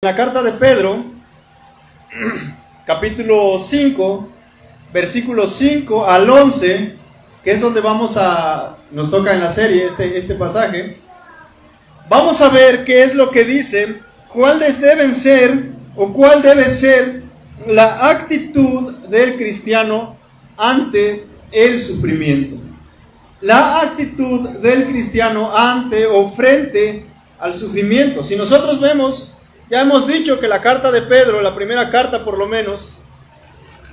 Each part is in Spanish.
La carta de Pedro, capítulo 5, versículos 5 al 11, que es donde nos toca en la serie este pasaje. Vamos a ver qué es lo que dice, cuáles deben ser o cuál debe ser la actitud del cristiano ante el sufrimiento. La actitud del cristiano ante o frente al sufrimiento. Si nosotros vemos, ya hemos dicho que la carta de Pedro, la primera carta por lo menos,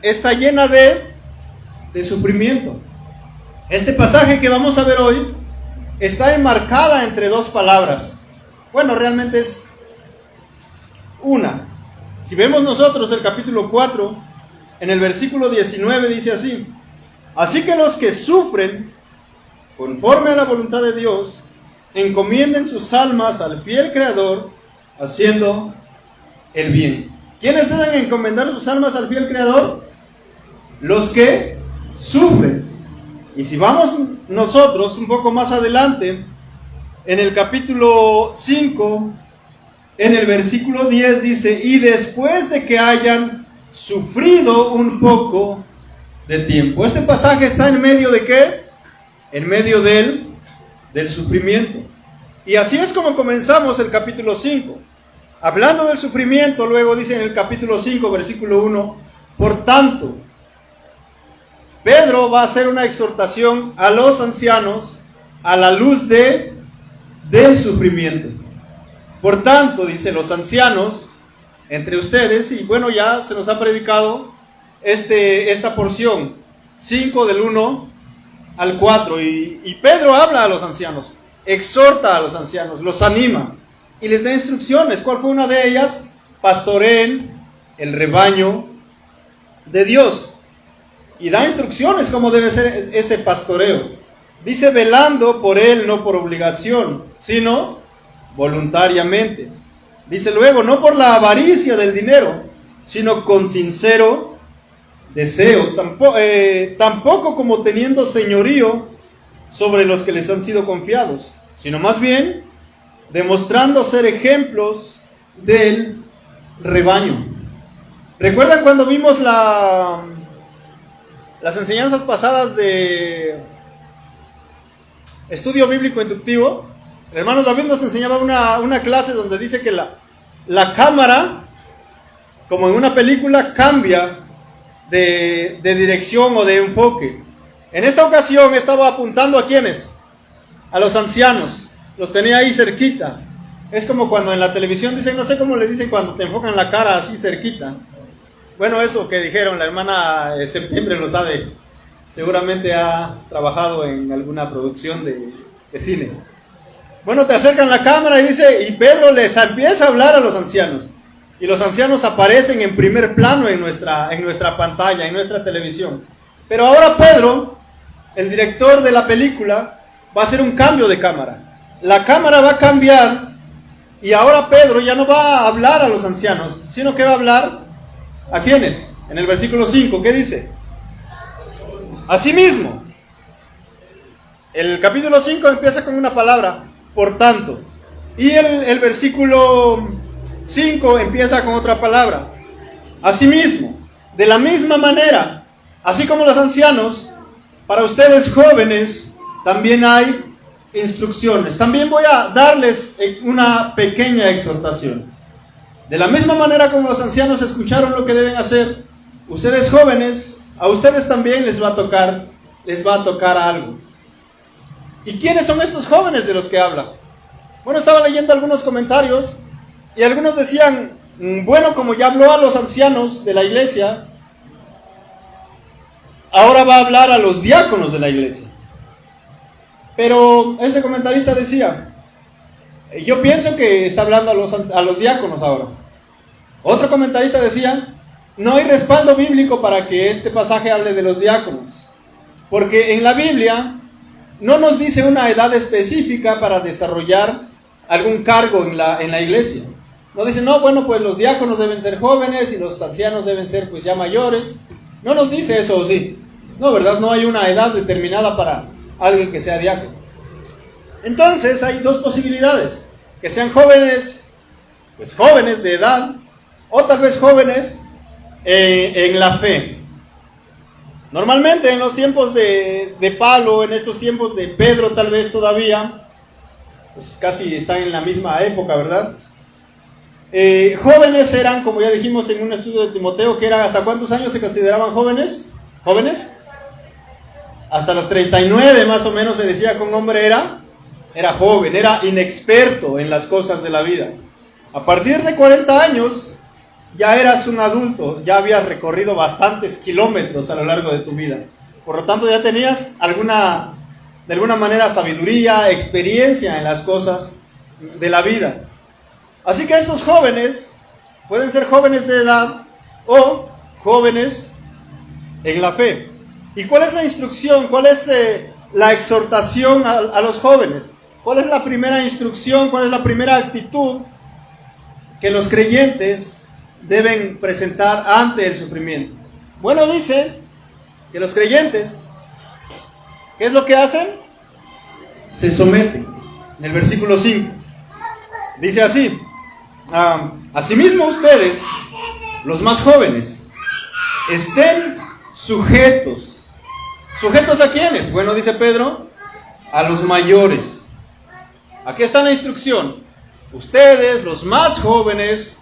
está llena de sufrimiento. Este pasaje que vamos a ver hoy está enmarcada entre dos palabras. Bueno, realmente es una. Si vemos nosotros el capítulo 4, en el versículo 19 dice así: así que los que sufren conforme a la voluntad de Dios, encomienden sus almas al fiel Creador, haciendo el bien. ¿Quiénes deben encomendar sus almas al fiel Creador? Los que sufren. Y si vamos nosotros un poco más adelante, en el capítulo 5, en el versículo 10 dice: y después de que hayan sufrido un poco de tiempo. Este pasaje está en medio de ¿qué? En medio del sufrimiento. Y así es como comenzamos el capítulo 5. Hablando del sufrimiento, luego dice en el capítulo 5, versículo 1, por tanto, Pedro va a hacer una exhortación a los ancianos a la luz del sufrimiento. Por tanto, dice, los ancianos entre ustedes, y bueno, ya se nos ha predicado esta porción, 5 del 1 al 4, y Pedro habla a los ancianos, exhorta a los ancianos, los anima y les da instrucciones. ¿Cuál fue una de ellas? Pastoreen el rebaño de Dios. Y da instrucciones cómo debe ser ese pastoreo. Dice: velando por él, no por obligación, sino voluntariamente. Dice luego: no por la avaricia del dinero, sino con sincero deseo. Tampoco como teniendo señorío sobre los que les han sido confiados, sino más bien demostrando ser ejemplos del rebaño. ¿Recuerdan cuando vimos las enseñanzas pasadas de estudio bíblico inductivo? El hermano David nos enseñaba una clase donde dice que la cámara, como en una película, cambia de dirección o de enfoque. En esta ocasión estaba apuntando ¿a quiénes? A los ancianos. Los tenía ahí cerquita. Es como cuando en la televisión dicen, no sé cómo le dicen cuando te enfocan la cara así cerquita. Bueno, eso que dijeron, la hermana Septiembre lo sabe. Seguramente ha trabajado en alguna producción de cine. Bueno, te acercan la cámara y dice, y Pedro les empieza a hablar a los ancianos. Y los ancianos aparecen en primer plano en nuestra pantalla, en nuestra televisión. Pero ahora Pedro, el director de la película, va a hacer un cambio de cámara. La cámara va a cambiar y ahora Pedro ya no va a hablar a los ancianos, sino que va a hablar ¿a quiénes? En el versículo 5, ¿qué dice? Asimismo. El capítulo 5 empieza con una palabra, por tanto. Y el versículo 5 empieza con otra palabra, asimismo. De la misma manera, así como los ancianos, para ustedes jóvenes también hay instrucciones. También voy a darles una pequeña exhortación. De la misma manera como los ancianos escucharon lo que deben hacer, ustedes jóvenes, a ustedes también les va a tocar algo. ¿Y quiénes son estos jóvenes de los que habla? Bueno, estaba leyendo algunos comentarios y algunos decían, bueno, como ya habló a los ancianos de la iglesia, ahora va a hablar a los diáconos de la iglesia. Pero este comentarista decía, yo pienso que está hablando a los diáconos ahora. Otro comentarista decía, no hay respaldo bíblico para que este pasaje hable de los diáconos, porque en la Biblia no nos dice una edad específica para desarrollar algún cargo en la iglesia. No dice, no, bueno, pues los diáconos deben ser jóvenes y los ancianos deben ser pues ya mayores. No nos dice eso, ¿o sí? No, ¿verdad? No hay una edad determinada para alguien que sea diácono. Entonces hay dos posibilidades: que sean jóvenes pues jóvenes de edad, o tal vez jóvenes en la fe. Normalmente en los tiempos de Pablo, en estos tiempos de Pedro tal vez todavía, pues casi están en la misma época, ¿verdad? Jóvenes eran, como ya dijimos en un estudio de Timoteo, que era ¿hasta cuántos años se consideraban jóvenes? ¿Jóvenes? Hasta los 39 más o menos se decía que un hombre era joven, era inexperto en las cosas de la vida. A partir de 40 años ya eras un adulto, ya habías recorrido bastantes kilómetros a lo largo de tu vida. Por lo tanto ya tenías de alguna manera sabiduría, experiencia en las cosas de la vida. Así que estos jóvenes pueden ser jóvenes de edad o jóvenes en la fe. ¿Y cuál es la instrucción? ¿Cuál es la exhortación a los jóvenes? ¿Cuál es la primera instrucción? ¿Cuál es la primera actitud que los creyentes deben presentar ante el sufrimiento? Bueno, dice que los creyentes, ¿qué es lo que hacen? Se someten. En el versículo 5 dice así: asimismo ustedes, los más jóvenes, estén sujetos. ¿Sujetos a quiénes? Bueno, dice Pedro, a los mayores. Aquí está la instrucción. Ustedes, los más jóvenes,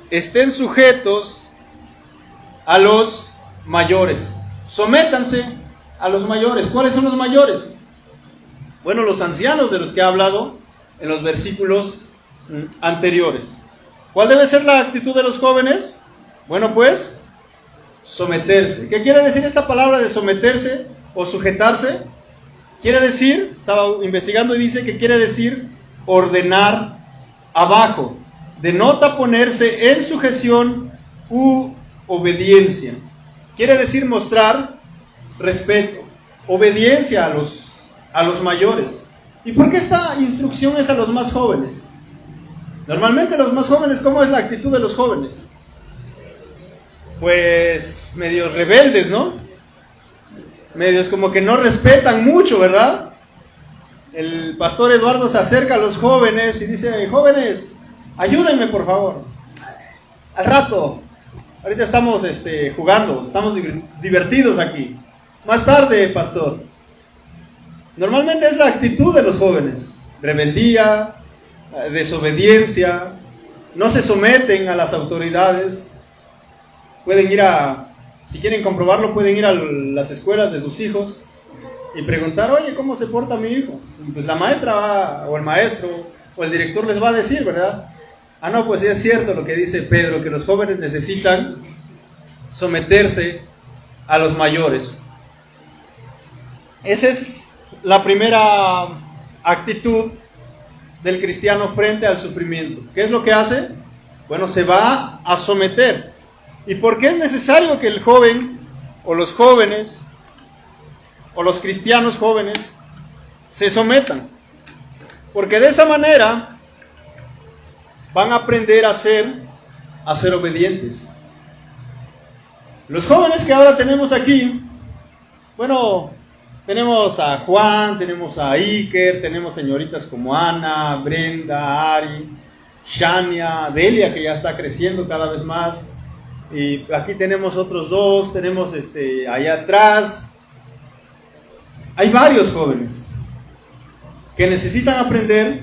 estén sujetos a los mayores. Sométanse a los mayores. ¿Cuáles son los mayores? Bueno, los ancianos de los que ha hablado en los versículos anteriores. ¿Cuál debe ser la actitud de los jóvenes? Bueno, pues someterse. ¿Qué quiere decir esta palabra de someterse o sujetarse? Quiere decir, estaba investigando y dice que quiere decir ordenar abajo. Denota ponerse en sujeción u obediencia. Quiere decir mostrar respeto, obediencia a los mayores. ¿Y por qué esta instrucción es a los más jóvenes? Normalmente los más jóvenes, ¿cómo es la actitud de los jóvenes? Pues medios rebeldes, ¿no? Medios como que no respetan mucho, ¿verdad? El pastor Eduardo se acerca a los jóvenes y dice: jóvenes, ayúdenme por favor. Al rato, ahorita estamos jugando, estamos divertidos aquí. Más tarde, pastor. Normalmente es la actitud de los jóvenes: rebeldía, desobediencia, no se someten a las autoridades. Pueden ir si quieren comprobarlo, pueden ir a las escuelas de sus hijos y preguntar: oye, ¿cómo se porta mi hijo? Y pues la maestra o el maestro o el director les va a decir, ¿verdad? No, pues sí es cierto lo que dice Pedro, que los jóvenes necesitan someterse a los mayores. Esa es la primera actitud del cristiano frente al sufrimiento. ¿Qué es lo que hace? Bueno, se va a someter. ¿Y por qué es necesario que el joven o los jóvenes o los cristianos jóvenes se sometan? Porque de esa manera van a aprender a ser obedientes. Los jóvenes que ahora tenemos aquí, bueno, tenemos a Juan, tenemos a Iker, tenemos señoritas como Ana, Brenda, Ari, Shania, Delia, que ya está creciendo cada vez más. Y aquí tenemos otros dos, tenemos allá atrás. Hay varios jóvenes que necesitan aprender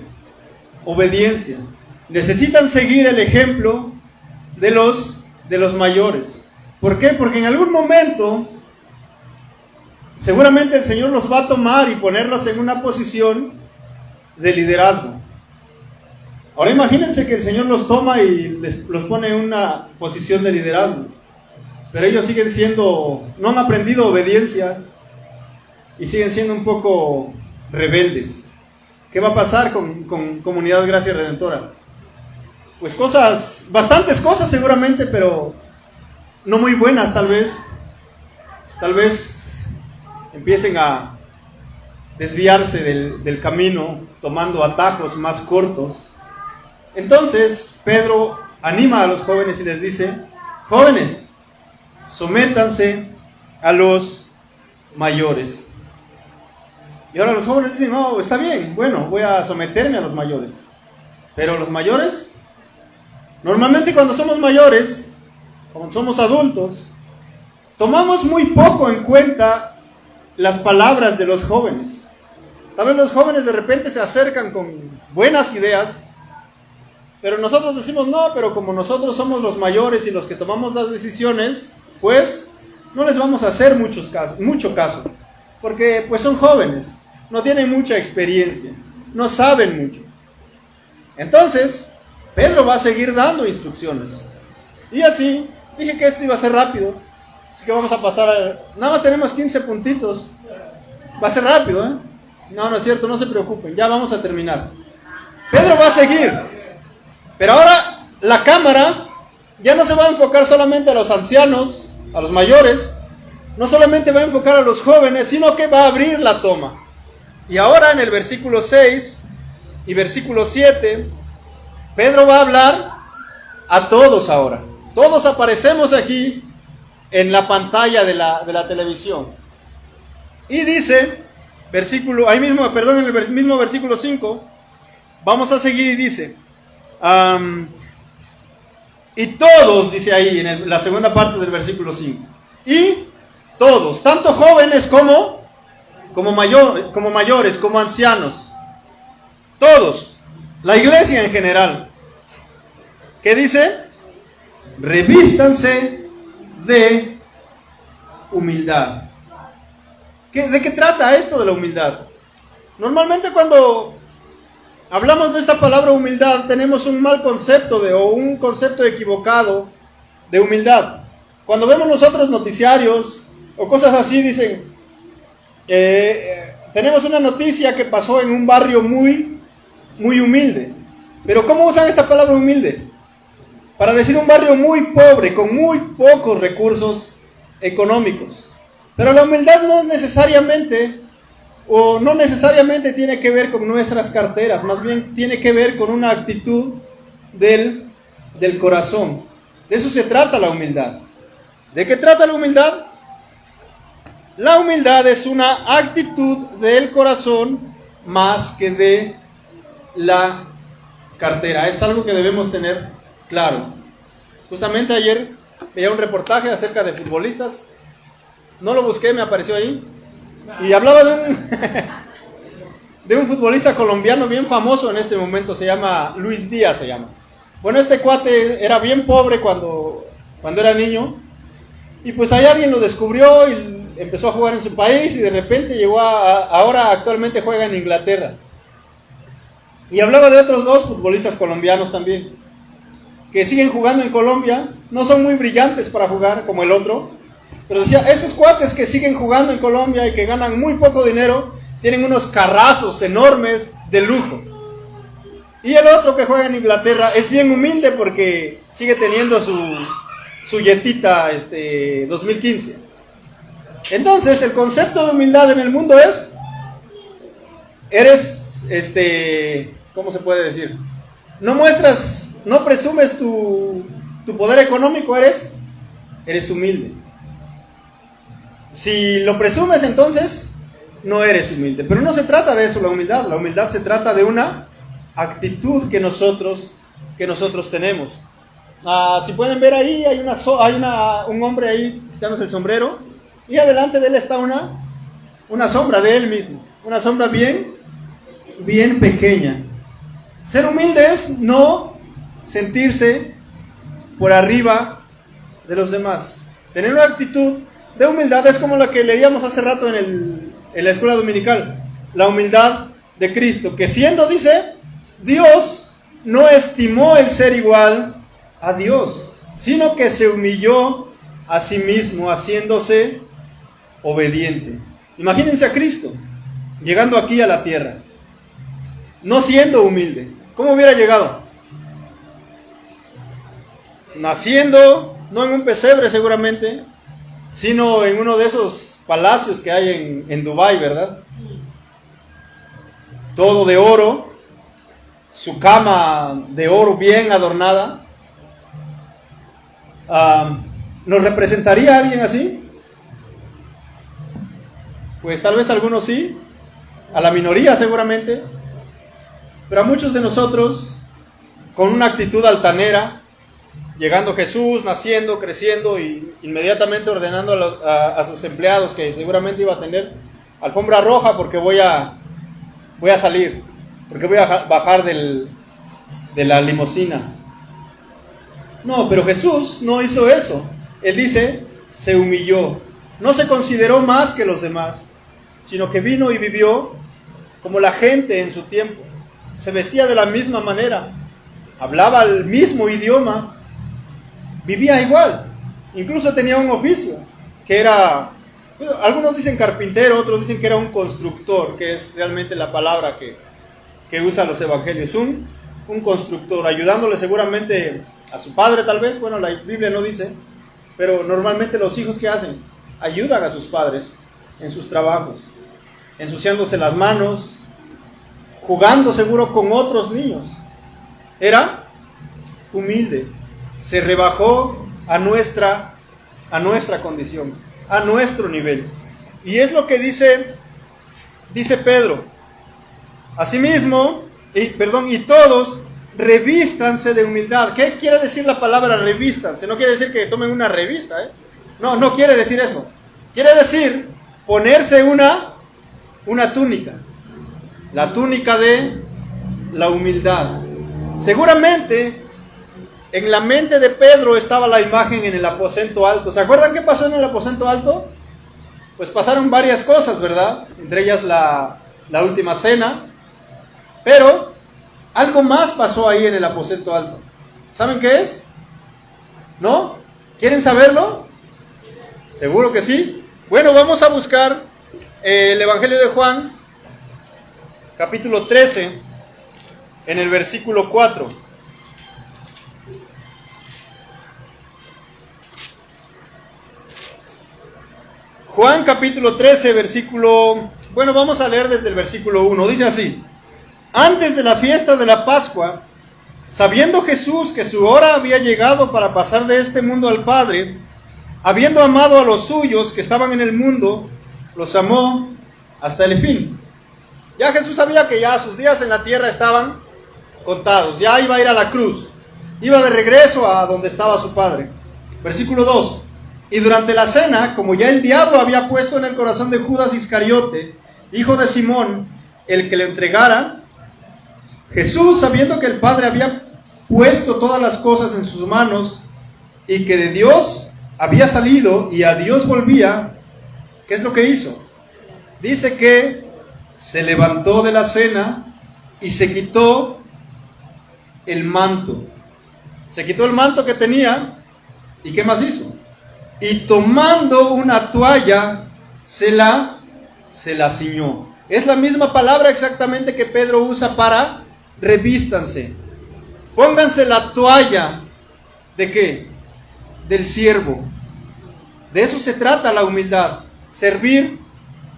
obediencia. Necesitan seguir el ejemplo de los mayores. ¿Por qué? Porque en algún momento seguramente el Señor los va a tomar y ponerlos en una posición de liderazgo. Ahora imagínense que el Señor los toma y los pone en una posición de liderazgo, pero ellos siguen no han aprendido obediencia y siguen siendo un poco rebeldes. ¿Qué va a pasar con Comunidad Gracia Redentora? Pues bastantes cosas seguramente, pero no muy buenas tal vez. Tal vez empiecen a desviarse del camino, tomando atajos más cortos. Entonces, Pedro anima a los jóvenes y les dice: jóvenes, sométanse a los mayores. Y ahora los jóvenes dicen: no, está bien, bueno, voy a someterme a los mayores. Pero los mayores Normalmente cuando somos mayores, cuando somos adultos, tomamos muy poco en cuenta las palabras de los jóvenes. Tal vez los jóvenes de repente se acercan con buenas ideas, pero nosotros decimos no, pero como nosotros somos los mayores y los que tomamos las decisiones, pues no les vamos a hacer mucho caso, porque pues son jóvenes, no tienen mucha experiencia, no saben mucho. Entonces, Pedro va a seguir dando instrucciones. Y así, dije que esto iba a ser rápido, así que vamos a pasar nada más tenemos 15 puntitos, va a ser rápido, ¿eh? No es cierto, no se preocupen, ya vamos a terminar. Pedro va a seguir, pero ahora la cámara ya no se va a enfocar solamente a los ancianos, a los mayores, no solamente va a enfocar a los jóvenes, sino que va a abrir la toma. Y ahora en el versículo 6 y versículo 7, Pedro va a hablar a todos ahora. Todos aparecemos aquí en la pantalla de la televisión. Y dice, en el mismo versículo 5, vamos a seguir y dice, y todos, dice ahí en la segunda parte del versículo 5, y todos, tanto jóvenes como mayores, como ancianos, todos, la iglesia en general, ¿qué dice? Revístanse de humildad. ¿De qué trata esto de la humildad? Normalmente cuando hablamos de esta palabra humildad, tenemos un mal concepto o un concepto equivocado de humildad. Cuando vemos nosotros noticiarios o cosas así, dicen, tenemos una noticia que pasó en un barrio muy, muy humilde. Pero ¿cómo usan esta palabra humilde? Para decir un barrio muy pobre, con muy pocos recursos económicos. Pero la humildad no necesariamente tiene que ver con nuestras carteras, más bien tiene que ver con una actitud del corazón. De eso se trata la humildad. ¿De qué trata la humildad? La humildad es una actitud del corazón más que de la cartera. Es algo que debemos tener claro. Justamente ayer veía un reportaje acerca de futbolistas. No lo busqué, me apareció ahí. Y hablaba de un futbolista colombiano bien famoso en este momento. Se llama Luis Díaz, se llama. Bueno, este cuate era bien pobre cuando era niño. Y pues ahí alguien lo descubrió y empezó a jugar en su país. Y de repente llegó ahora actualmente juega en Inglaterra. Y hablaba de otros dos futbolistas colombianos también, que siguen jugando en Colombia. No son muy brillantes para jugar como el otro, pero decía, estos cuates que siguen jugando en Colombia y que ganan muy poco dinero, tienen unos carrazos enormes de lujo. Y el otro que juega en Inglaterra es bien humilde porque sigue teniendo su Jetita 2015. Entonces, el concepto de humildad en el mundo es, ¿cómo se puede decir? No presumes tu poder económico, eres humilde. Si lo presumes, entonces no eres humilde. Pero no se trata de eso la humildad. La humildad se trata de una actitud que nosotros tenemos. Si pueden ver ahí, hay un hombre ahí quitándose el sombrero, y adelante de él está una sombra de él mismo. Una sombra bien pequeña. Ser humilde es no sentirse por arriba de los demás. Tener una actitud de humildad es como la que leíamos hace rato en la escuela dominical. La humildad de Cristo, que siendo, dice, Dios, no estimó el ser igual a Dios, sino que se humilló a sí mismo, haciéndose obediente. Imagínense a Cristo llegando aquí a la tierra, no siendo humilde. ¿Cómo hubiera llegado? Naciendo, no en un pesebre seguramente, sino en uno de esos palacios que hay en Dubái, ¿verdad? Todo de oro, su cama de oro bien adornada. ¿Nos representaría alguien así? Pues tal vez algunos sí, a la minoría seguramente, pero a muchos de nosotros, con una actitud altanera, llegando Jesús, naciendo, creciendo y inmediatamente ordenando a sus empleados que seguramente iba a tener alfombra roja porque voy a salir, porque voy a bajar de la limusina. No, pero Jesús no hizo eso. Él dice, se humilló. No se consideró más que los demás, sino que vino y vivió como la gente en su tiempo. Se vestía de la misma manera, hablaba el mismo idioma, vivía igual. Incluso tenía un oficio, que era, algunos dicen carpintero, otros dicen que era un constructor, que es realmente la palabra que usan los evangelios. Un constructor, ayudándole seguramente a su padre tal vez. Bueno, la Biblia no dice, pero normalmente los hijos, ¿qué hacen? Ayudan a sus padres en sus trabajos, ensuciándose las manos, jugando seguro con otros niños. Era humilde, se rebajó a nuestra condición, a nuestro nivel. Y es lo que dice Pedro. Asimismo, y todos revístanse de humildad. ¿Qué quiere decir la palabra revístanse? No quiere decir que tomen una revista, ¿eh? No quiere decir eso. Quiere decir ponerse una túnica. La túnica de la humildad. Seguramente en la mente de Pedro estaba la imagen en el aposento alto. ¿Se acuerdan qué pasó en el aposento alto? Pues pasaron varias cosas, ¿verdad? Entre ellas la última cena. Pero algo más pasó ahí en el aposento alto. ¿Saben qué es? ¿No? ¿Quieren saberlo? Seguro que sí. Bueno, vamos a buscar el Evangelio de Juan, capítulo 13, en el versículo 4. Juan capítulo 13, vamos a leer desde el versículo 1. Dice así: antes de la fiesta de la Pascua, sabiendo Jesús que su hora había llegado para pasar de este mundo al Padre, habiendo amado a los suyos que estaban en el mundo, los amó hasta el fin. Ya Jesús sabía que ya sus días en la tierra estaban contados, ya iba a ir a la cruz, iba de regreso a donde estaba su Padre. Versículo 2. Y durante la cena, como ya el diablo había puesto en el corazón de Judas Iscariote, hijo de Simón, el que le entregara, Jesús, sabiendo que el Padre había puesto todas las cosas en sus manos y que de Dios había salido y a Dios volvía, ¿qué es lo que hizo? Dice que se levantó de la cena y se quitó el manto. Se quitó el manto que tenía, ¿y qué más hizo? Y tomando una toalla, se la ciñó. Es la misma palabra exactamente que Pedro usa para revístanse. Pónganse la toalla, ¿de qué? Del siervo. De eso se trata la humildad. Servir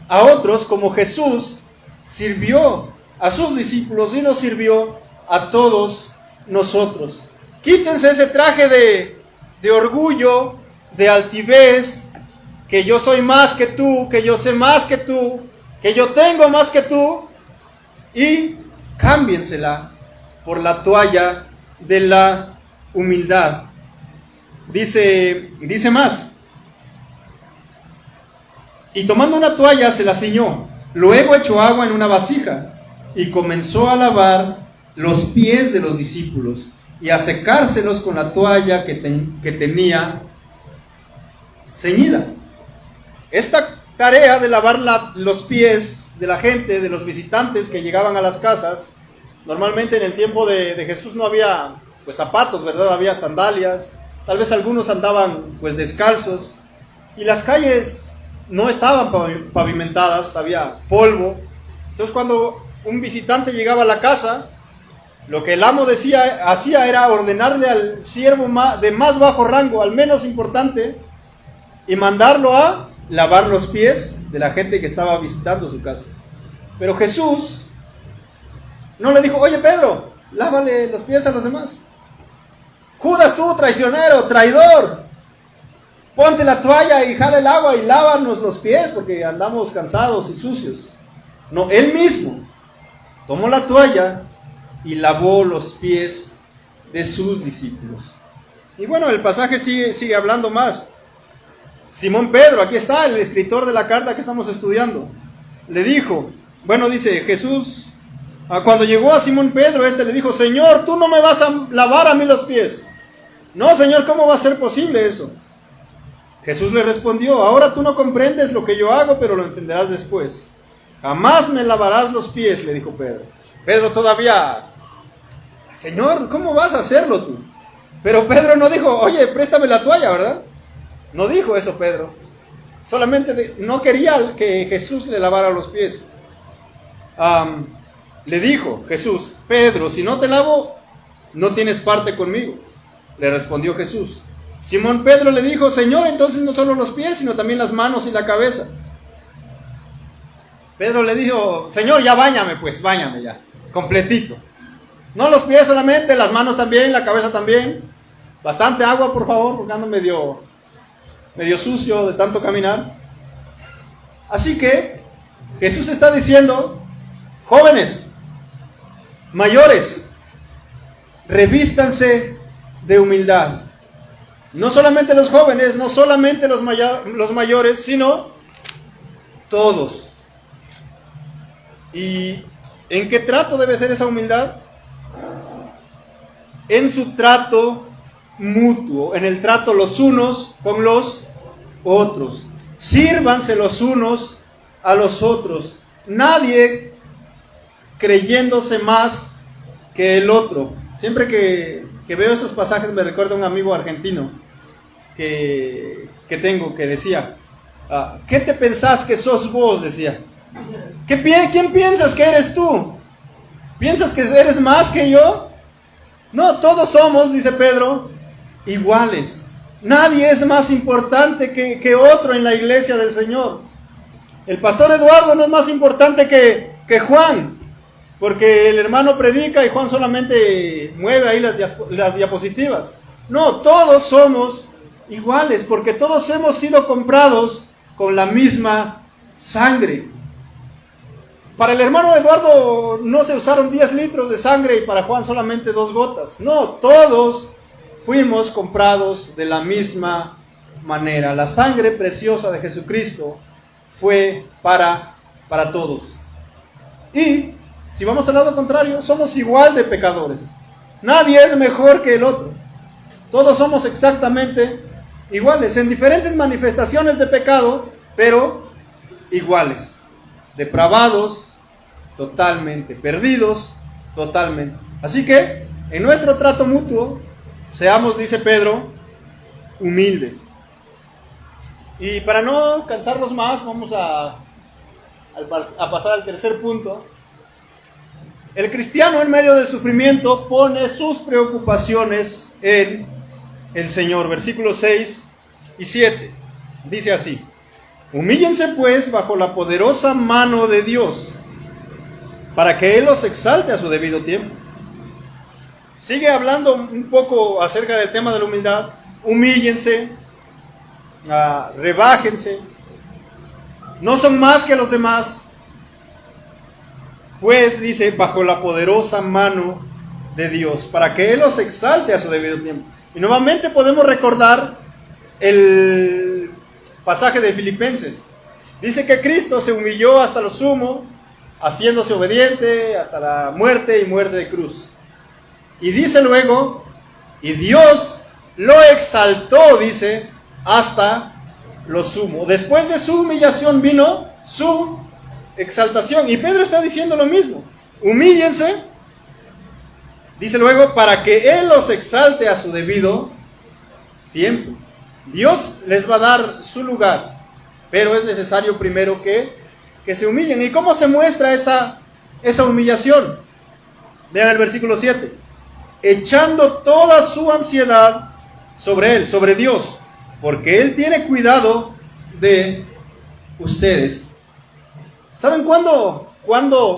a otros como Jesús sirvió a sus discípulos y nos sirvió a todos nosotros. Quítense ese traje de orgullo, de altivez, que yo soy más que tú, que yo sé más que tú, que yo tengo más que tú, y cámbiensela por la toalla de la humildad. Dice más: y tomando una toalla se la ciñó, luego echó agua en una vasija y comenzó a lavar los pies de los discípulos y a secárselos con la toalla que tenía ceñida. Esta tarea de lavar los pies de la gente, de los visitantes que llegaban a las casas, normalmente en el tiempo de Jesús no había pues zapatos, ¿verdad? Había sandalias, tal vez algunos andaban pues descalzos, y las calles no estaban pavimentadas, había polvo. Entonces cuando un visitante llegaba a la casa, lo que el amo hacía era ordenarle al siervo de más bajo rango, al menos importante, y mandarlo a lavar los pies de la gente que estaba visitando su casa. Pero Jesús no le dijo: oye Pedro, lávale los pies a los demás. Judas, tú traicionero, traidor, ponte la toalla y jala el agua y lávanos los pies porque andamos cansados y sucios. No, él mismo tomó la toalla y lavó los pies de sus discípulos. Y bueno, el pasaje sigue hablando más. Simón Pedro, aquí está el escritor de la carta que estamos estudiando, le dijo, bueno, dice Jesús, cuando llegó a Simón Pedro, le dijo, Señor, tú no me vas a lavar a mí los pies. No, Señor, ¿cómo va a ser posible eso? Jesús le respondió, ahora tú no comprendes lo que yo hago, pero lo entenderás después. Jamás me lavarás los pies, le dijo Pedro. Pedro todavía, Señor, ¿cómo vas a hacerlo tú? Pero Pedro no dijo, oye, préstame la toalla, ¿verdad? No dijo eso Pedro. Solamente no quería que Jesús le lavara los pies. Le dijo Jesús, Pedro, si no te lavo, no tienes parte conmigo. Le respondió Jesús. Simón Pedro le dijo, Señor, entonces no solo los pies, sino también las manos y la cabeza. Pedro le dijo, Señor, ya báñame pues, báñame ya, completito. No los pies solamente, las manos también, la cabeza también. Bastante agua, por favor, porque ando medio sucio de tanto caminar. Así que Jesús está diciendo, jóvenes, mayores, revístanse de humildad. No solamente los jóvenes, no solamente los mayores, sino todos. ¿Y en qué trato debe ser esa humildad? En su trato mutuo, en el trato los unos con los otros. Sírvanse los unos a los otros. Nadie creyéndose más que el otro. Siempre que veo esos pasajes me recuerda a un amigo argentino que tengo que decía, ¿qué te pensás que sos vos? Decía. ¿Quién piensas que eres tú? ¿Piensas que eres más que yo? No, todos somos, dice Pedro, iguales. Nadie es más importante que otro en la iglesia del Señor. El pastor Eduardo no es más importante que Juan, porque el hermano predica y Juan solamente mueve ahí las diapositivas. No, todos somos iguales, porque todos hemos sido comprados con la misma sangre. Para el hermano Eduardo no se usaron 10 litros de sangre y para Juan solamente 2 gotas. No, todos fuimos comprados de la misma manera. La sangre preciosa de Jesucristo fue para todos. Y si vamos al lado contrario, somos igual de pecadores. Nadie es mejor que el otro. Todos somos exactamente iguales, en diferentes manifestaciones de pecado, pero iguales. Depravados totalmente, perdidos totalmente. Así que en nuestro trato mutuo seamos, dice Pedro, humildes. Y para no cansarnos más, vamos a pasar al tercer punto. El cristiano en medio del sufrimiento pone sus preocupaciones en el Señor. Versículos 6 y 7 dice así: humíllense pues bajo la poderosa mano de Dios, para que Él los exalte a su debido tiempo. Sigue hablando un poco acerca del tema de la humildad. Humíllense, rebájense, no son más que los demás. Pues dice, bajo la poderosa mano de Dios, para que Él los exalte a su debido tiempo. Y nuevamente podemos recordar el pasaje de Filipenses. Dice que Cristo se humilló hasta lo sumo, haciéndose obediente hasta la muerte y muerte de cruz. Y dice luego, y Dios lo exaltó, dice, hasta lo sumo. Después de su humillación vino su exaltación. Y Pedro está diciendo lo mismo. Humíllense, dice luego, para que Él los exalte a su debido tiempo. Dios les va a dar su lugar, pero es necesario primero que se humillen. ¿Y cómo se muestra esa humillación? Vean el versículo 7. Echando toda su ansiedad sobre Él, sobre Dios, porque Él tiene cuidado de ustedes. ¿Saben cuándo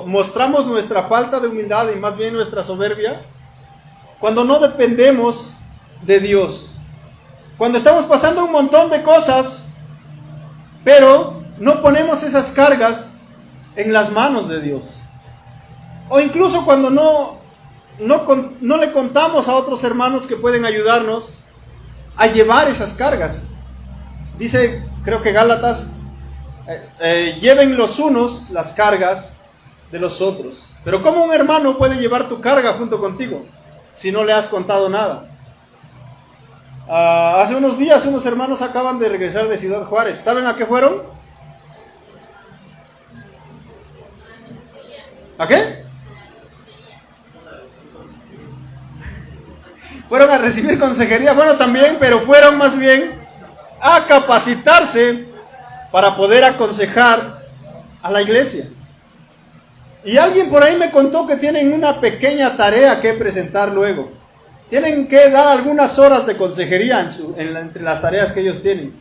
mostramos nuestra falta de humildad y más bien nuestra soberbia? Cuando no dependemos de Dios. Cuando estamos pasando un montón de cosas, pero no ponemos esas cargas en las manos de Dios. O incluso cuando no le contamos a otros hermanos que pueden ayudarnos a llevar esas cargas. Dice, creo que Gálatas, lleven los unos las cargas de los otros. Pero ¿cómo un hermano puede llevar tu carga junto contigo si no le has contado nada? Hace unos días unos hermanos acaban de regresar de Ciudad Juárez. ¿Saben a qué fueron? ¿A qué? Fueron a recibir consejería, bueno también, pero fueron más bien a capacitarse para poder aconsejar a la iglesia. Y alguien por ahí me contó que tienen una pequeña tarea que presentar luego. Tienen que dar algunas horas de consejería entre las tareas que ellos tienen.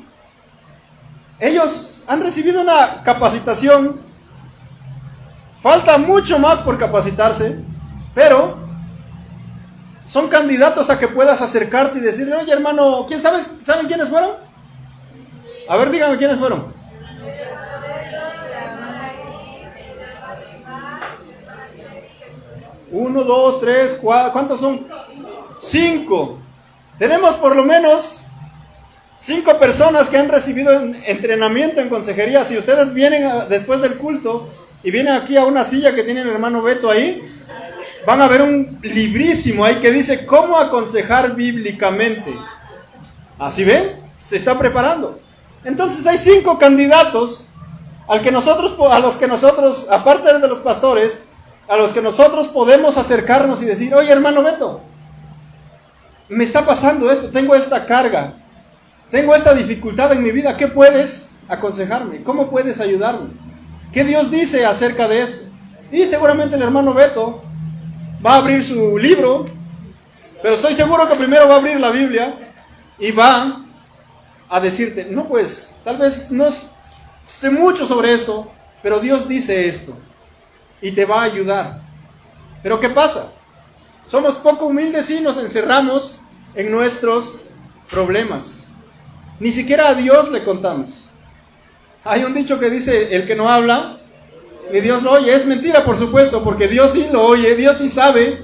Ellos han recibido una capacitación. Falta mucho más por capacitarse, pero son candidatos a que puedas acercarte y decirle, oye hermano, ¿saben quiénes fueron? A ver, díganme quiénes fueron. Uno, dos, tres, cuatro, ¿cuántos son? 5. Tenemos por lo menos 5 personas que han recibido entrenamiento en consejería. Si ustedes vienen después del culto y vienen aquí a una silla que tiene el hermano Beto ahí, van a ver un librísimo ahí que dice cómo aconsejar bíblicamente. ¿Así ven? Se está preparando. Entonces hay 5 candidatos a los que nosotros, aparte de los pastores, a los que nosotros podemos acercarnos y decir, oye hermano Beto, me está pasando esto, tengo esta carga, tengo esta dificultad en mi vida, ¿qué puedes aconsejarme? ¿Cómo puedes ayudarme? ¿Qué Dios dice acerca de esto? Y seguramente el hermano Beto va a abrir su libro, pero estoy seguro que primero va a abrir la Biblia y va a decirte, no pues, tal vez no sé mucho sobre esto, pero Dios dice esto y te va a ayudar. Pero ¿qué pasa? Somos poco humildes y nos encerramos en nuestros problemas. Ni siquiera a Dios le contamos. Hay un dicho que dice, el que no habla, ni Dios lo oye. Es mentira, por supuesto, porque Dios sí lo oye, Dios sí sabe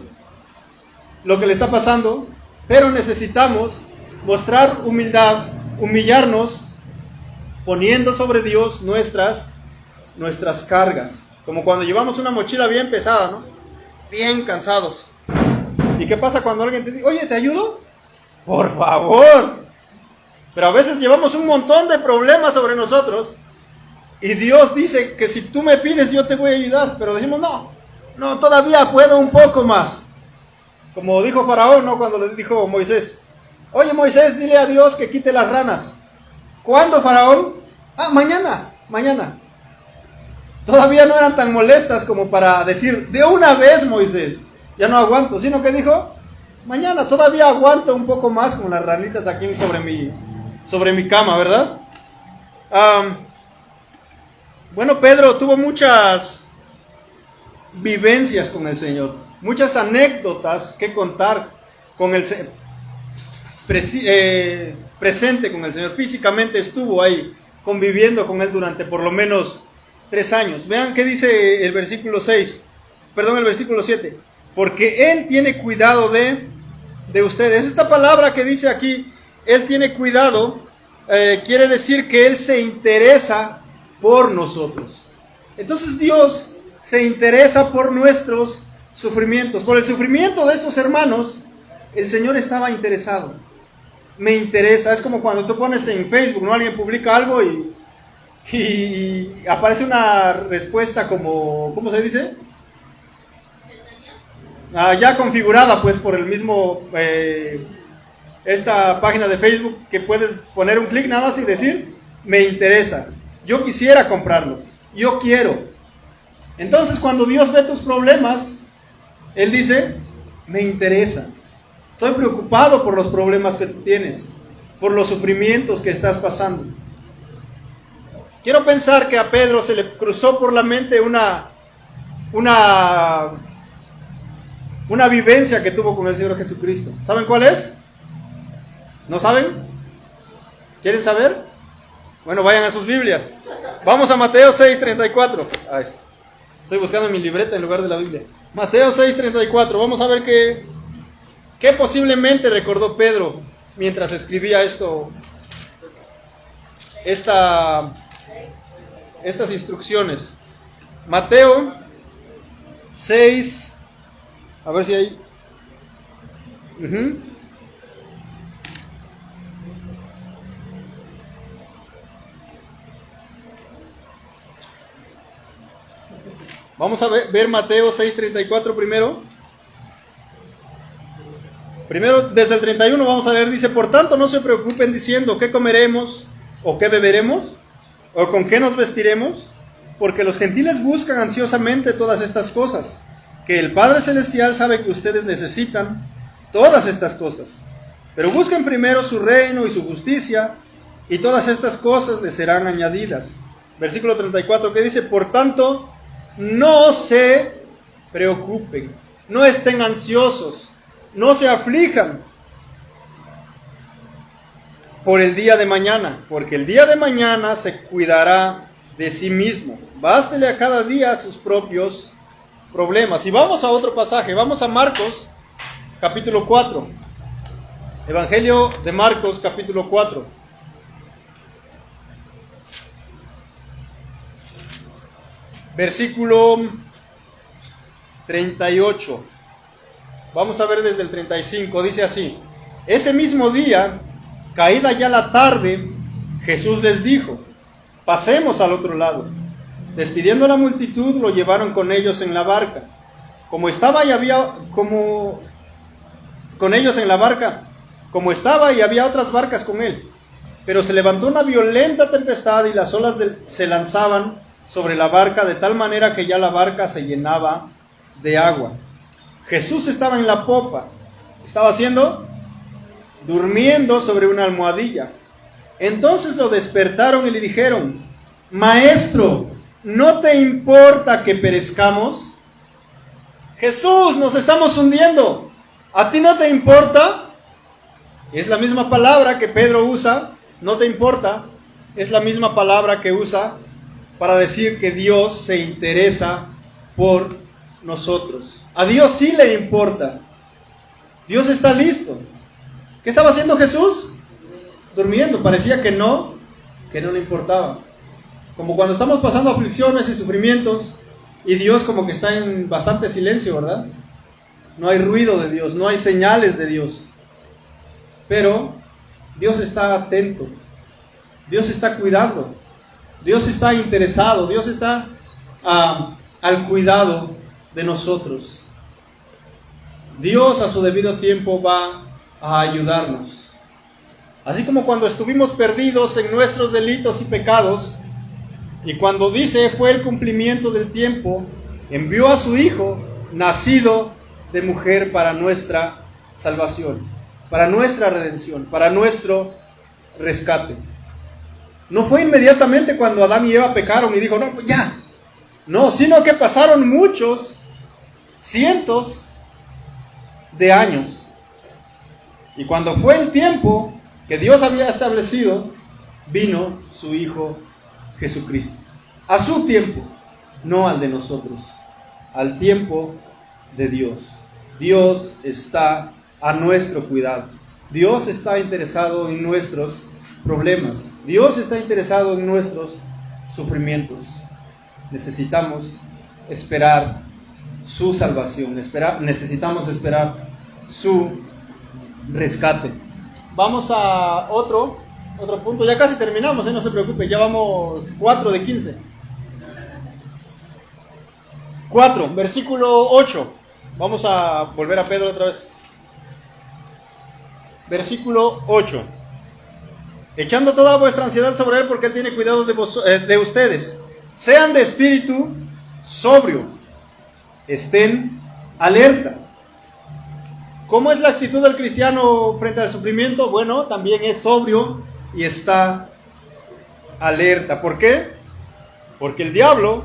lo que le está pasando, pero necesitamos mostrar humildad, humillarnos, poniendo sobre Dios nuestras cargas. Como cuando llevamos una mochila bien pesada, ¿no? Bien cansados. ¿Y qué pasa cuando alguien te dice, oye, ¿te ayudo? Por favor. Pero a veces llevamos un montón de problemas sobre nosotros y Dios dice que si tú me pides yo te voy a ayudar. Pero decimos, no, todavía puedo un poco más. Como dijo Faraón, ¿no? Cuando le dijo Moisés, oye Moisés, dile a Dios que quite las ranas. ¿Cuándo, Faraón? Mañana. Todavía no eran tan molestas como para decir, de una vez Moisés, ya no aguanto, sino que dijo, mañana todavía aguanto un poco más con las ranitas aquí sobre mi cama, ¿verdad? Bueno, Pedro tuvo muchas vivencias con el Señor, muchas anécdotas que contar con el presente con el Señor. Físicamente estuvo ahí conviviendo con Él durante por lo menos 3 años. Vean qué dice el versículo 7. Porque Él tiene cuidado de ustedes. Esta palabra que dice aquí, Él tiene cuidado, quiere decir que Él se interesa por nosotros. Entonces Dios se interesa por nuestros sufrimientos. Por el sufrimiento de estos hermanos, el Señor estaba interesado. Me interesa. Es como cuando tú pones en Facebook, ¿no? Alguien publica algo y aparece una respuesta como, ¿cómo se dice? Ya configurada pues por el mismo esta página de Facebook, que puedes poner un clic nada más y decir, me interesa, yo quisiera comprarlo, yo quiero. Entonces cuando Dios ve tus problemas, Él dice, me interesa, estoy preocupado por los problemas que tú tienes, por los sufrimientos que estás pasando. Quiero pensar que a Pedro se le cruzó por la mente una vivencia que tuvo con el Señor Jesucristo. ¿Saben cuál es? ¿No saben? ¿Quieren saber? Bueno, vayan a sus Biblias. Vamos a Mateo 6:34. Estoy buscando mi libreta en lugar de la Biblia. Mateo 6:34. Vamos a ver qué posiblemente recordó Pedro mientras escribía estas instrucciones. Mateo 6, a ver si hay. Vamos a ver Mateo 6:34 primero. Primero, desde el 31 vamos a leer, dice: por tanto, no se preocupen diciendo qué comeremos, o qué beberemos, o con qué nos vestiremos, porque los gentiles buscan ansiosamente todas estas cosas, que el Padre Celestial sabe que ustedes necesitan todas estas cosas. Pero busquen primero su reino y su justicia, y todas estas cosas les serán añadidas. Versículo 34, que dice: por tanto, no se preocupen, no estén ansiosos, no se aflijan por el día de mañana, porque el día de mañana se cuidará de sí mismo. Bástele a cada día sus propios problemas. Y vamos a otro pasaje, vamos a Marcos, capítulo 4. Evangelio de Marcos, capítulo 4. Versículo 38. Vamos a ver desde el 35. Dice así: ese mismo día, caída ya la tarde, Jesús les dijo: pasemos al otro lado. Despidiendo a la multitud, lo llevaron con ellos en la barca. Como estaba y había otras barcas con él. Pero se levantó una violenta tempestad y las olas se lanzaban sobre la barca de tal manera que ya la barca se llenaba de agua. Jesús estaba en la popa. ¿Qué estaba haciendo? Durmiendo sobre una almohadilla. Entonces lo despertaron y le dijeron: Maestro, ¿no te importa que perezcamos? Jesús, nos estamos hundiendo. ¿A ti no te importa? Es la misma palabra que Pedro usa, no te importa. Es la misma palabra que usa para decir que Dios se interesa por nosotros. A Dios sí le importa. Dios está listo. ¿Qué estaba haciendo Jesús? Durmiendo. Parecía que no le importaba. Como cuando estamos pasando aflicciones y sufrimientos y Dios como que está en bastante silencio, ¿verdad? No hay ruido de Dios, no hay señales de Dios. Pero Dios está atento. Dios está cuidando. Dios está interesado. Dios está al cuidado de nosotros. Dios a su debido tiempo va a ayudarnos. Así como cuando estuvimos perdidos en nuestros delitos y pecados, y cuando dice fue el cumplimiento del tiempo, envió a su Hijo, nacido de mujer, para nuestra salvación, para nuestra redención, para nuestro rescate. No fue inmediatamente cuando Adán y Eva pecaron y dijo, no, pues ya. No, sino que pasaron muchos, cientos de años. Y cuando fue el tiempo que Dios había establecido, vino su Hijo Jesucristo. A su tiempo, no al de nosotros, al tiempo de Dios. Dios está a nuestro cuidado. Dios está interesado en nuestros problemas. Dios está interesado en nuestros sufrimientos. Necesitamos esperar su salvación. Necesitamos esperar su rescate. Vamos a otro punto. Ya casi terminamos, no se preocupe. Ya vamos 4 de 15. 4, versículo 8. Vamos a volver a Pedro otra vez. Versículo 8. Echando toda vuestra ansiedad sobre él, porque él tiene cuidado de ustedes. Sean de espíritu sobrio. Estén alerta. ¿Cómo es la actitud del cristiano frente al sufrimiento? Bueno, también es sobrio y está alerta. ¿Por qué? Porque el diablo,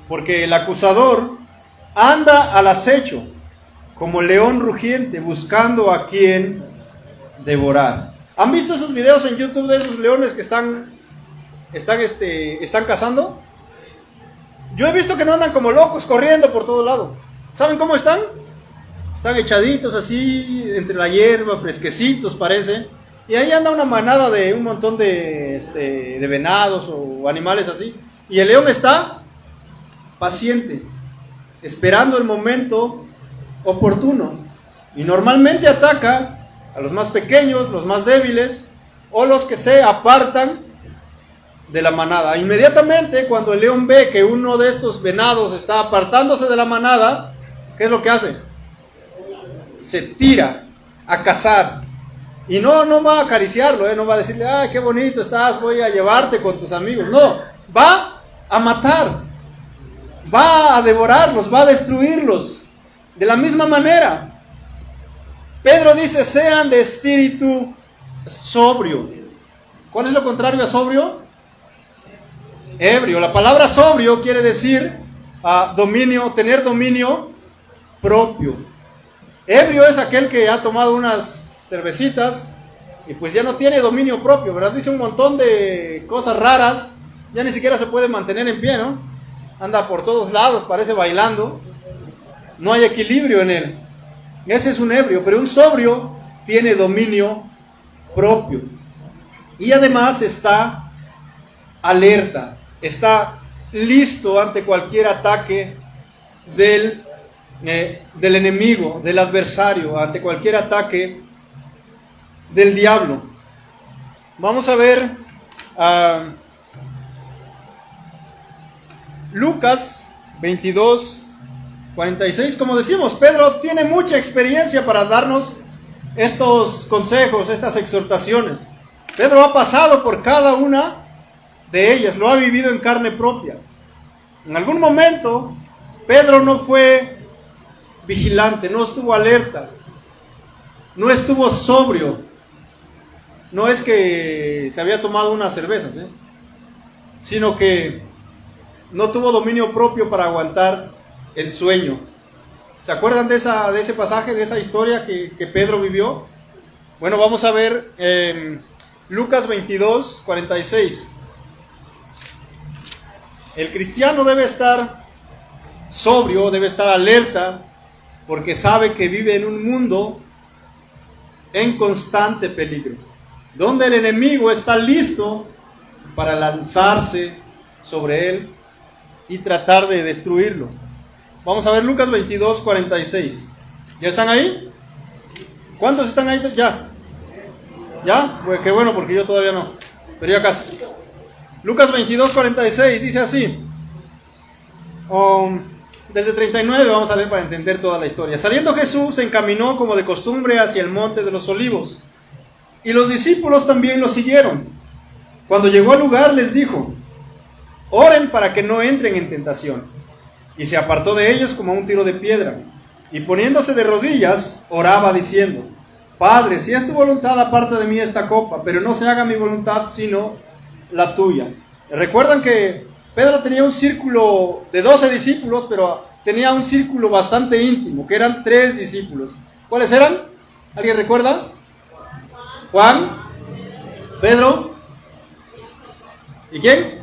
porque el acusador anda al acecho como león rugiente buscando a quien devorar. ¿Han visto esos videos en YouTube de esos leones que están cazando? Yo he visto que no andan como locos corriendo por todo lado. ¿Saben cómo están? Están echaditos así, entre la hierba, fresquecitos parece. Y ahí anda una manada de un montón de venados o animales así. Y el león está paciente, esperando el momento oportuno. Y normalmente ataca a los más pequeños, los más débiles, o los que se apartan de la manada. Inmediatamente cuando el león ve que uno de estos venados está apartándose de la manada, ¿qué es lo que hace? Se tira a cazar. Y no va a acariciarlo, no va a decirle, ¡ay, qué bonito estás, voy a llevarte con tus amigos! No, va a matar, va a devorarlos, va a destruirlos. De la misma manera, Pedro dice, sean de espíritu sobrio. ¿Cuál es lo contrario a sobrio? Ebrio. La palabra sobrio quiere decir dominio, tener dominio propio. Ebrio es aquel que ha tomado unas cervecitas y pues ya no tiene dominio propio, ¿verdad? Dice un montón de cosas raras, ya ni siquiera se puede mantener en pie, ¿no? Anda por todos lados, parece bailando, no hay equilibrio en él. Ese es un ebrio, pero un sobrio tiene dominio propio. Y además está alerta, está listo ante cualquier ataque del enemigo, del adversario, ante cualquier ataque del diablo. Vamos a ver Lucas 22, 46. Como decimos, Pedro tiene mucha experiencia para darnos estos consejos, estas exhortaciones. Pedro ha pasado por cada una de ellas, lo ha vivido en carne propia. En algún momento, Pedro no fue vigilante, no estuvo alerta, no estuvo sobrio. No es que se había tomado unas cervezas, sino que no tuvo dominio propio para aguantar el sueño. ¿Se acuerdan de ese pasaje, de esa historia que Pedro vivió? Bueno, vamos a ver Lucas 22, 46. El cristiano debe estar sobrio, debe estar alerta, porque sabe que vive en un mundo en constante peligro, donde el enemigo está listo para lanzarse sobre él y tratar de destruirlo. Vamos a ver Lucas 22, 46. ¿Ya están ahí? ¿Cuántos están ahí? ¿Ya? ¿Ya? Pues qué bueno, porque yo todavía no, pero ya casi. Lucas 22, 46 dice así. Desde 39 vamos a leer para entender toda la historia. Saliendo Jesús se encaminó como de costumbre hacia el monte de los olivos, y los discípulos también lo siguieron. Cuando llegó al lugar les dijo, oren para que no entren en tentación. Y se apartó de ellos como a un tiro de piedra, y poniéndose de rodillas oraba diciendo, Padre, si es tu voluntad, aparta de mí esta copa, pero no se haga mi voluntad sino la tuya. ¿Recuerdan que Pedro tenía un círculo de 12 discípulos, pero tenía un círculo bastante íntimo, que eran 3 discípulos? ¿Cuáles eran? ¿Alguien recuerda? Juan, Pedro, ¿y quién?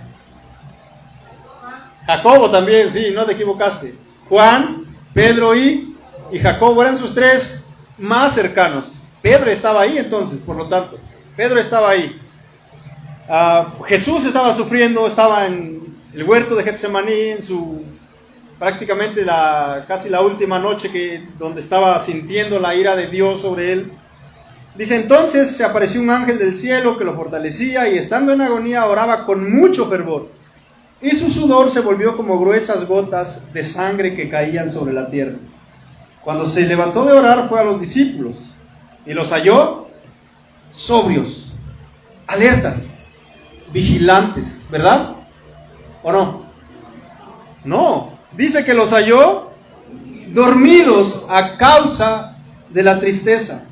Jacobo también, sí, no te equivocaste. Juan, Pedro y Jacobo eran sus 3 más cercanos. Pedro estaba ahí entonces, por lo tanto, Pedro estaba ahí. Jesús estaba sufriendo, estaba en el huerto de Getsemaní, en prácticamente casi la última noche donde estaba sintiendo la ira de Dios sobre él. Dice, entonces se apareció un ángel del cielo que lo fortalecía, y estando en agonía oraba con mucho fervor, y su sudor se volvió como gruesas gotas de sangre que caían sobre la tierra. Cuando se levantó de orar fue a los discípulos, y los halló sobrios, alertas, vigilantes, ¿verdad? ¿O no? No, dice que los halló dormidos a causa de la tristeza.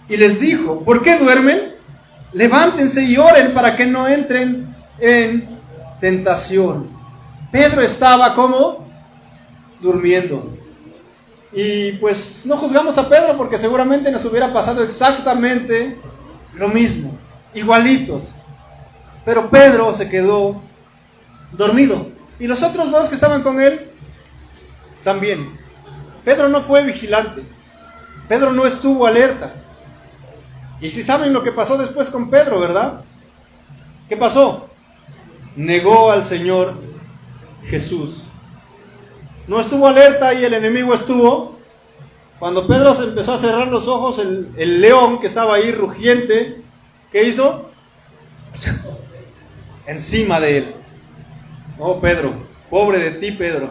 Y les dijo, ¿por qué duermen? Levántense y oren para que no entren en tentación. Pedro estaba como durmiendo. Y pues no juzgamos a Pedro, porque seguramente nos hubiera pasado exactamente lo mismo, igualitos. Pero Pedro se quedó dormido. Y los otros 2 que estaban con él también. Pedro no fue vigilante. Pedro no estuvo alerta. Y si saben lo que pasó después con Pedro, ¿verdad? ¿Qué pasó? Negó al Señor Jesús. No estuvo alerta y el enemigo estuvo. Cuando Pedro se empezó a cerrar los ojos, el león que estaba ahí rugiente, ¿qué hizo? Encima de él. Oh, Pedro, pobre de ti, Pedro.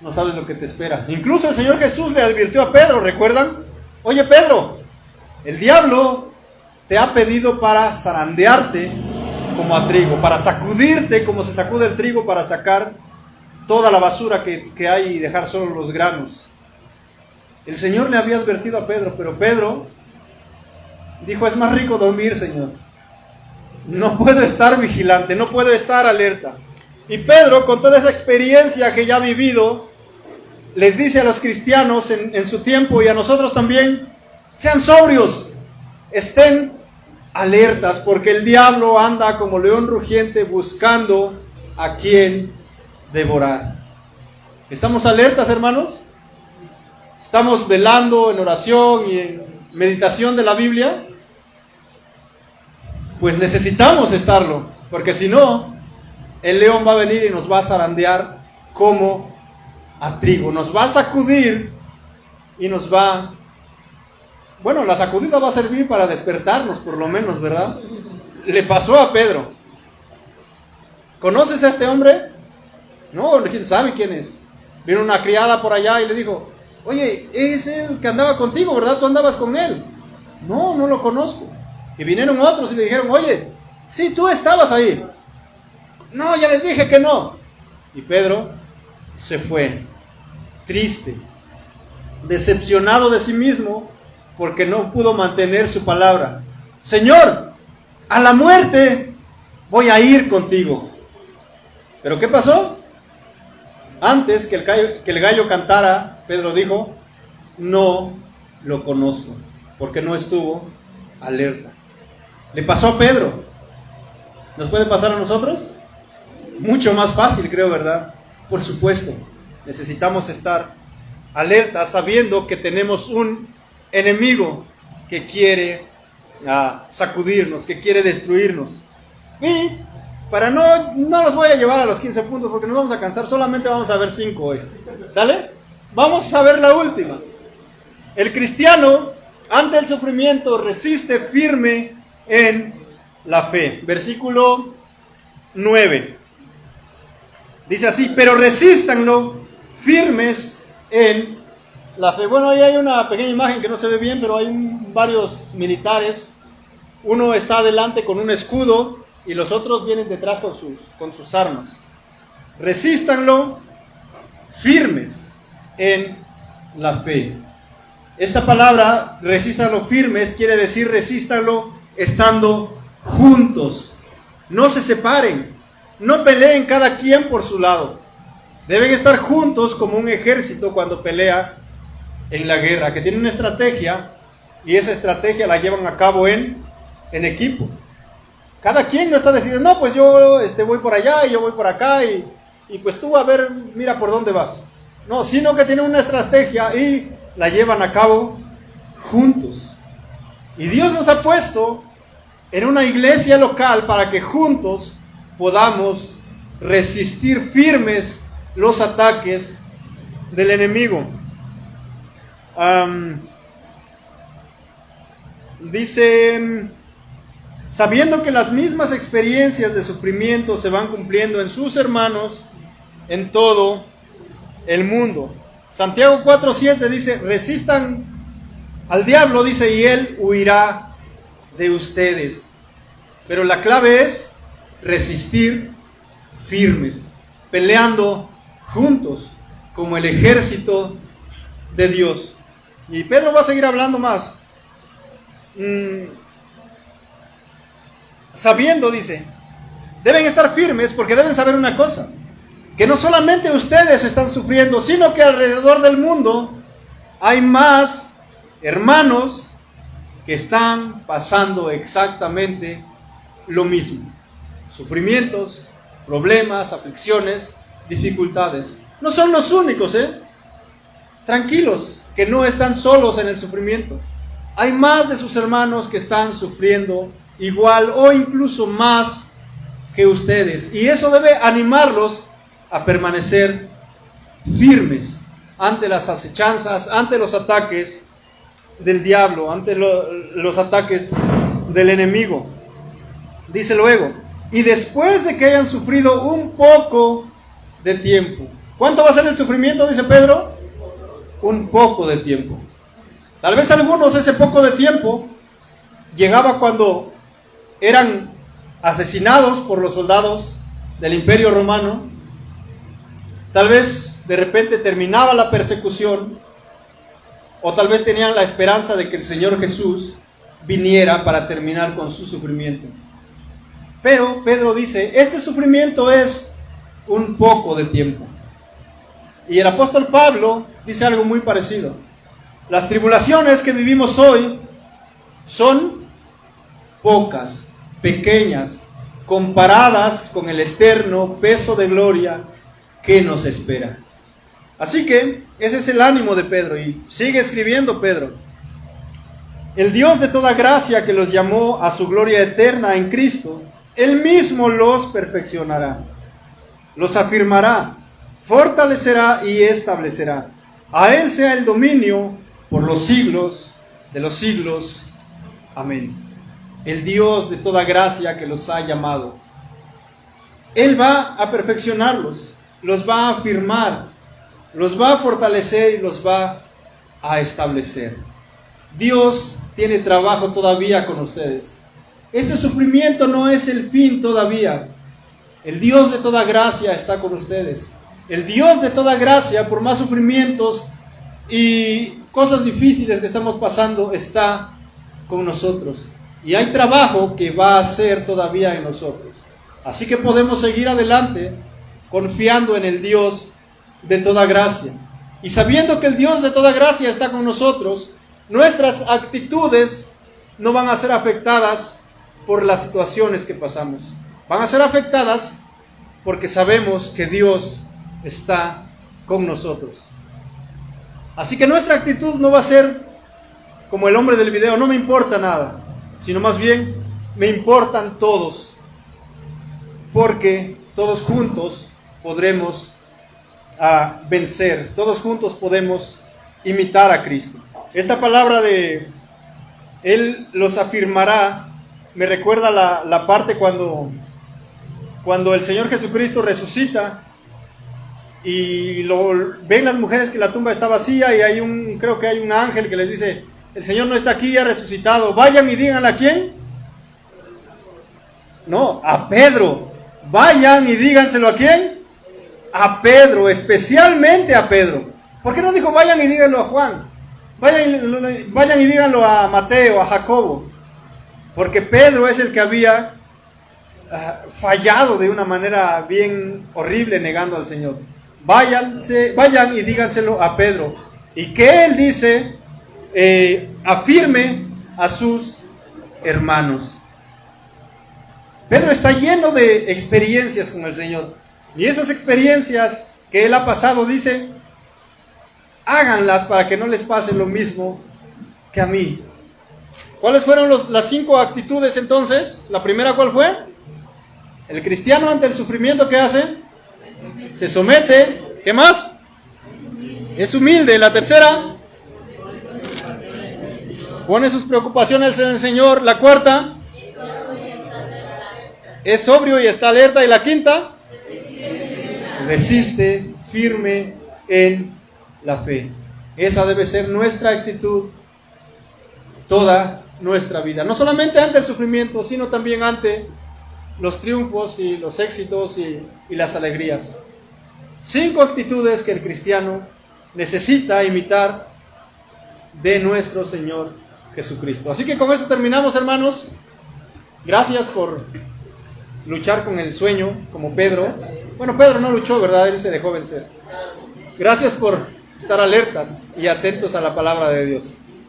No sabes lo que te espera. Incluso el Señor Jesús le advirtió a Pedro, ¿recuerdan? Oye, Pedro, el diablo te ha pedido para zarandearte como a trigo, para sacudirte como se sacude el trigo para sacar toda la basura que hay y dejar solo los granos. El Señor le había advertido a Pedro, pero Pedro dijo, es más rico dormir, Señor. No puedo estar vigilante, no puedo estar alerta. Y Pedro, con toda esa experiencia que ya ha vivido, les dice a los cristianos en su tiempo y a nosotros también, sean sobrios, estén alertas, porque el diablo anda como león rugiente buscando a quien devorar. ¿Estamos alertas, hermanos? ¿Estamos velando en oración y en meditación de la Biblia? Pues necesitamos estarlo, porque si no, el león va a venir y nos va a zarandear como a trigo, nos va a sacudir y nos va... Bueno, la sacudida va a servir para despertarnos, por lo menos, ¿verdad? Le pasó a Pedro. ¿Conoces a este hombre? No, ¿quién sabe quién es? Vino una criada por allá y le dijo, oye, es el que andaba contigo, ¿verdad? Tú andabas con él. No, no lo conozco. Y vinieron otros y le dijeron, oye, sí, tú estabas ahí. No, ya les dije que no. Y Pedro se fue, triste, decepcionado de sí mismo, porque no pudo mantener su palabra. Señor, a la muerte voy a ir contigo. ¿Pero qué pasó? Antes que el gallo cantara, Pedro dijo, no lo conozco, porque no estuvo alerta. Le pasó a Pedro. ¿Nos puede pasar a nosotros? Mucho más fácil, creo, ¿verdad? Por supuesto, necesitamos estar alerta sabiendo que tenemos un enemigo que quiere sacudirnos, que quiere destruirnos. Y para no los voy a llevar a los 15 puntos porque nos vamos a cansar, solamente vamos a ver 5 hoy. ¿Sale? Vamos a ver la última. El cristiano, ante el sufrimiento, resiste firme en la fe. Versículo 9. Dice así, pero resístanlo firmes en la fe. Bueno, ahí hay una pequeña imagen que no se ve bien, pero hay varios militares. Uno está adelante con un escudo y los otros vienen detrás con sus armas. Resístanlo firmes en la fe. Esta palabra, resístanlo firmes, quiere decir resístanlo estando juntos. No se separen, no peleen cada quien por su lado. Deben estar juntos como un ejército cuando pelea en la guerra, que tiene una estrategia y esa estrategia la llevan a cabo en equipo. Cada quien no está decidiendo, no, pues yo voy por allá y yo voy por acá y pues tú a ver, mira por dónde vas. No, sino que tienen una estrategia y la llevan a cabo juntos. Y Dios nos ha puesto en una iglesia local para que juntos podamos resistir firmes los ataques del enemigo. Dice, sabiendo que las mismas experiencias de sufrimiento se van cumpliendo en sus hermanos en todo el mundo. Santiago 4:7 dice, resistan al diablo, dice, y él huirá de ustedes. Pero la clave es resistir firmes, peleando juntos como el ejército de Dios. Y Pedro va a seguir hablando más. Sabiendo, dice, deben estar firmes porque deben saber una cosa, que no solamente ustedes están sufriendo, sino que alrededor del mundo hay más hermanos que están pasando exactamente lo mismo. Sufrimientos, problemas, aflicciones, dificultades. No son los únicos, Tranquilos, que no están solos en el sufrimiento. Hay más de sus hermanos que están sufriendo igual o incluso más que ustedes. Y eso debe animarlos a permanecer firmes ante las acechanzas, ante los ataques del diablo, ante los ataques del enemigo. Dice luego, y después de que hayan sufrido un poco de tiempo. ¿Cuánto va a ser el sufrimiento? Dice Pedro. Un poco de tiempo. Tal vez algunos ese poco de tiempo llegaba cuando eran asesinados por los soldados del Imperio Romano. Tal vez de repente terminaba la persecución, o tal vez tenían la esperanza de que el Señor Jesús viniera para terminar con su sufrimiento. Pero Pedro dice, este sufrimiento es un poco de tiempo. Y el apóstol Pablo dice algo muy parecido. Las tribulaciones que vivimos hoy son pocas, pequeñas, comparadas con el eterno peso de gloria que nos espera. Así que ese es el ánimo de Pedro, y sigue escribiendo Pedro. El Dios de toda gracia, que los llamó a su gloria eterna en Cristo, Él mismo los perfeccionará, los afirmará, fortalecerá y establecerá. A Él sea el dominio por los siglos de los siglos. Amén. El Dios de toda gracia que los ha llamado, Él va a perfeccionarlos, los va a afirmar, los va a fortalecer y los va a establecer. Dios tiene trabajo todavía con ustedes. Este sufrimiento no es el fin todavía. El Dios de toda gracia está con ustedes. El Dios de toda gracia, por más sufrimientos y cosas difíciles que estamos pasando, está con nosotros. Y hay trabajo que va a hacer todavía en nosotros. Así que podemos seguir adelante confiando en el Dios de toda gracia. Y sabiendo que el Dios de toda gracia está con nosotros, nuestras actitudes no van a ser afectadas por las situaciones que pasamos. Van a ser afectadas porque sabemos que Dios está con nosotros. Así que nuestra actitud no va a ser como el hombre del video, no me importa nada, sino más bien me importan todos, porque todos juntos podremos vencer, todos juntos podemos imitar a Cristo. Esta palabra de Él los afirmará me recuerda la parte cuando el Señor Jesucristo resucita y ven las mujeres que la tumba está vacía, y creo que hay un ángel que les dice, el Señor no está aquí, ha resucitado, vayan y díganle a quién. No, a Pedro. Vayan y díganselo a quién. A Pedro, especialmente a Pedro. ¿Por qué no dijo vayan y díganlo a Juan? Vayan y díganlo a Mateo, a Jacobo. Porque Pedro es el que había fallado de una manera bien horrible negando al Señor. Vayan y díganselo a Pedro. Y que él dice, afirme a sus hermanos. Pedro está lleno de experiencias con el Señor. Y esas experiencias que él ha pasado, dice, háganlas para que no les pase lo mismo que a mí. ¿Cuáles fueron las 5 actitudes entonces? La primera, ¿cuál fue? El cristiano ante el sufrimiento, ¿qué hace? Se somete. ¿Qué más? Es humilde. La tercera, pone sus preocupaciones en el Señor. La cuarta, es sobrio y está alerta. Y la quinta, resiste firme en la fe. Esa debe ser nuestra actitud toda nuestra vida. No solamente ante el sufrimiento, sino también ante los triunfos y los éxitos y las alegrías. 5 actitudes que el cristiano necesita imitar de nuestro Señor Jesucristo. Así que con esto terminamos, hermanos. Gracias por luchar con el sueño, como Pedro. Bueno, Pedro no luchó, ¿verdad? Él se dejó vencer. Gracias por estar alertas y atentos a la palabra de Dios.